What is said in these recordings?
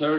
3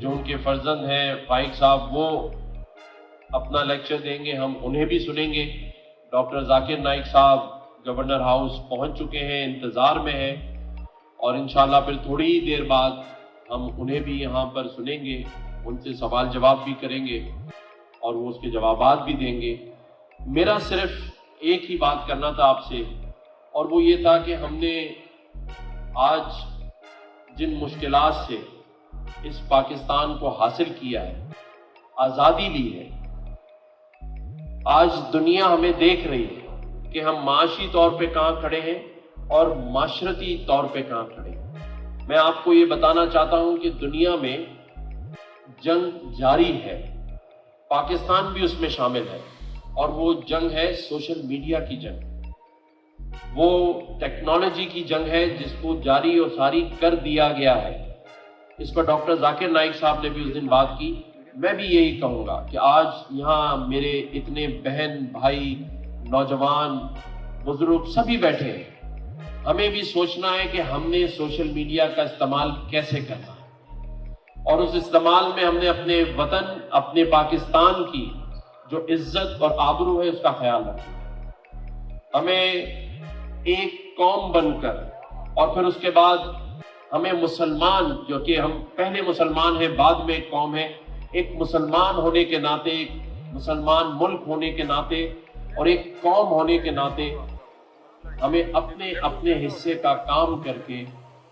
جو ان کے فرزند ہیں فائق صاحب وہ اپنا لیکچر دیں گے, ہم انہیں بھی سنیں گے. ڈاکٹر ذاکر نائک صاحب گورنر ہاؤس پہنچ چکے ہیں, انتظار میں ہیں, اور انشاءاللہ پھر تھوڑی ہی دیر بعد ہم انہیں بھی یہاں پر سنیں گے, ان سے سوال جواب بھی کریں گے اور وہ اس کے جوابات بھی دیں گے. میرا صرف ایک ہی بات کرنا تھا آپ سے, اور وہ یہ تھا کہ ہم نے آج جن مشکلات سے اس پاکستان کو حاصل کیا ہے, آزادی لی ہے, آج دنیا ہمیں دیکھ رہی ہے کہ ہم معاشی طور پہ کہاں کھڑے ہیں اور معاشرتی طور پہ کہاں کھڑے ہیں. میں آپ کو یہ بتانا چاہتا ہوں کہ دنیا میں جنگ جاری ہے, پاکستان بھی اس میں شامل ہے, اور وہ جنگ ہے سوشل میڈیا کی جنگ, وہ ٹیکنالوجی کی جنگ ہے جس کو جاری اور ساری کر دیا گیا ہے. اس پر ڈاکٹر ذاکر نائک صاحب نے بھی اس دن بات کی. میں بھی یہی کہوں گا کہ آج یہاں میرے اتنے بہن بھائی, نوجوان, بزرگ سبھی بیٹھے ہیں, ہمیں بھی سوچنا ہے کہ ہم نے سوشل میڈیا کا استعمال کیسے کرنا ہے, اور اس استعمال میں ہم نے اپنے وطن, اپنے پاکستان کی جو عزت اور آبرو ہے اس کا خیال رکھنا ہے. ہمیں ایک قوم بن کر, اور پھر اس کے بعد ہمیں مسلمان, جو کہ ہم پہلے مسلمان ہیں بعد میں ایک قوم ہے, ایک مسلمان ہونے کے ناطے, ایک مسلمان ملک ہونے کے ناطے اور ایک قوم ہونے کے ناطے ہمیں اپنے اپنے حصے کا کام کر کے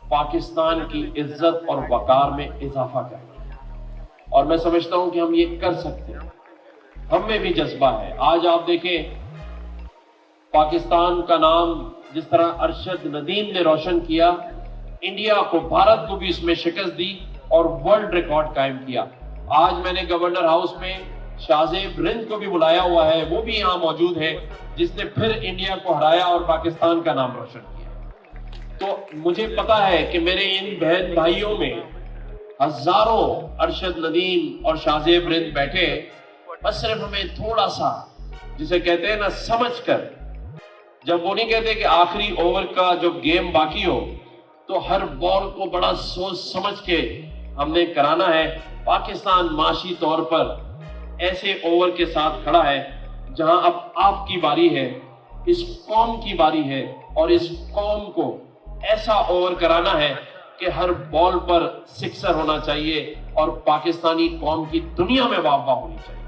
پاکستان کی عزت اور وقار میں اضافہ کرنا ہے. اور میں سمجھتا ہوں کہ ہم یہ کر سکتے ہیں, ہم میں بھی جذبہ ہے. آج آپ دیکھیں پاکستان کا نام جس طرح ارشد ندیم نے روشن کیا, انڈیا کو, بھارت کو بھی اس میں شکست دی اور ورلڈ ریکارڈ قائم کیا. آج میں نے گورنر ہاؤس میں شاہزیب رند کو بھی بلایا ہوا ہے, وہ بھی یہاں موجود ہے, جس نے پھر انڈیا کو ہرایا اور پاکستان کا نام روشن کیا. تو مجھے پتا ہے کہ میرے ان بہن بھائیوں میں ہزاروں ارشد ندیم اور شاہزیب رند بیٹھے, بس صرف ہمیں تھوڑا سا, جسے کہتے ہیں نا سمجھ کر, جب وہ نہیں کہتے کہ آخری اوور کا جو گیم باقی ہو تو ہر بال کو بڑا سوچ سمجھ کے ہم نے کرانا ہے. پاکستان معاشی طور پر ایسے اوور کے ساتھ کھڑا ہے جہاں اب آپ کی باری ہے, اس قوم کی باری ہے, اور اس قوم کو ایسا اوور کرانا ہے کہ ہر بال پر سکسر ہونا چاہیے اور پاکستانی قوم کی دنیا میں واہ واہ ہونی چاہیے,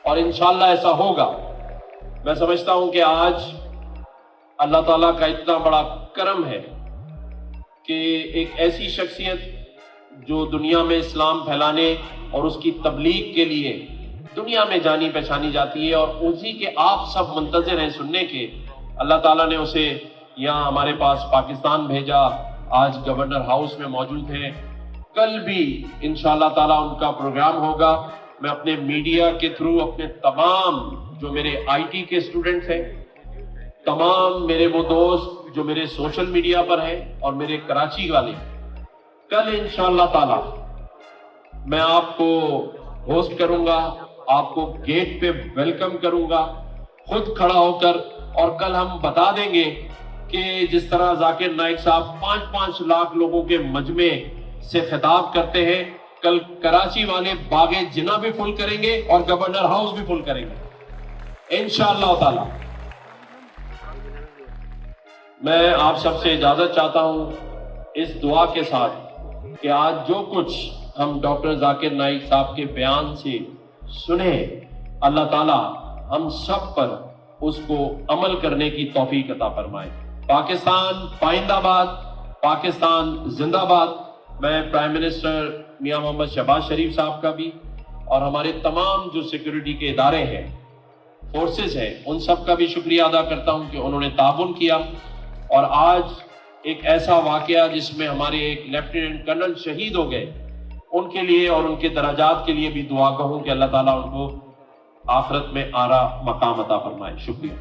اور انشاءاللہ ایسا ہوگا. میں سمجھتا ہوں کہ آج اللہ تعالیٰ کا اتنا بڑا کرم ہے کہ ایک ایسی شخصیت جو دنیا میں اسلام پھیلانے اور اس کی تبلیغ کے لیے دنیا میں جانی پہچانی جاتی ہے, اور اسی کے آپ سب منتظر ہیں سننے کے, اللہ تعالیٰ نے اسے یہاں ہمارے پاس پاکستان بھیجا. آج گورنر ہاؤس میں موجود ہیں, کل بھی انشاءاللہ تعالیٰ ان کا پروگرام ہوگا. میں اپنے میڈیا کے تھرو اپنے تمام جو میرے آئی ٹی کے اسٹوڈنٹس ہیں, تمام میرے وہ دوست جو میرے سوشل میڈیا پر ہیں اور میرے کراچی والے, کل انشاءاللہ تعالیٰ میں آپ کو ہوسٹ کروں گا, آپ کو گیٹ پہ ویلکم کروں گا خود کھڑا ہو کر, اور کل ہم بتا دیں گے کہ جس طرح ذاکر نائک صاحب 5-5 لاکھ لوگوں کے مجمع سے خطاب کرتے ہیں, کل کراچی والے باغ جناح بھی فل کریں گے اور گورنر ہاؤس بھی فل کریں گے انشاءاللہ تعالی. میں آپ سب سے اجازت چاہتا ہوں اس دعا کے ساتھ کہ آج جو کچھ ہم ڈاکٹر ذاکر نائک صاحب کے بیان سے سنے, اللہ تعالیٰ ہم سب پر اس کو عمل کرنے کی توفیق عطا فرمائے. پاکستان پائندہ باد, پاکستان زندہ باد. میں پرائم منسٹر میاں محمد شہباز شریف صاحب کا بھی اور ہمارے تمام جو سیکورٹی کے ادارے ہیں, فورسز ہیں, ان سب کا بھی شکریہ ادا کرتا ہوں کہ انہوں نے تعاون کیا. اور آج ایک ایسا واقعہ جس میں ہمارے ایک لیفٹیننٹ کرنل شہید ہو گئے, ان کے لیے اور ان کے درجات کے لیے بھی دعا کہوں کہ اللہ تعالیٰ ان کو آخرت میں اعلیٰ مقام عطا فرمائے. شکریہ.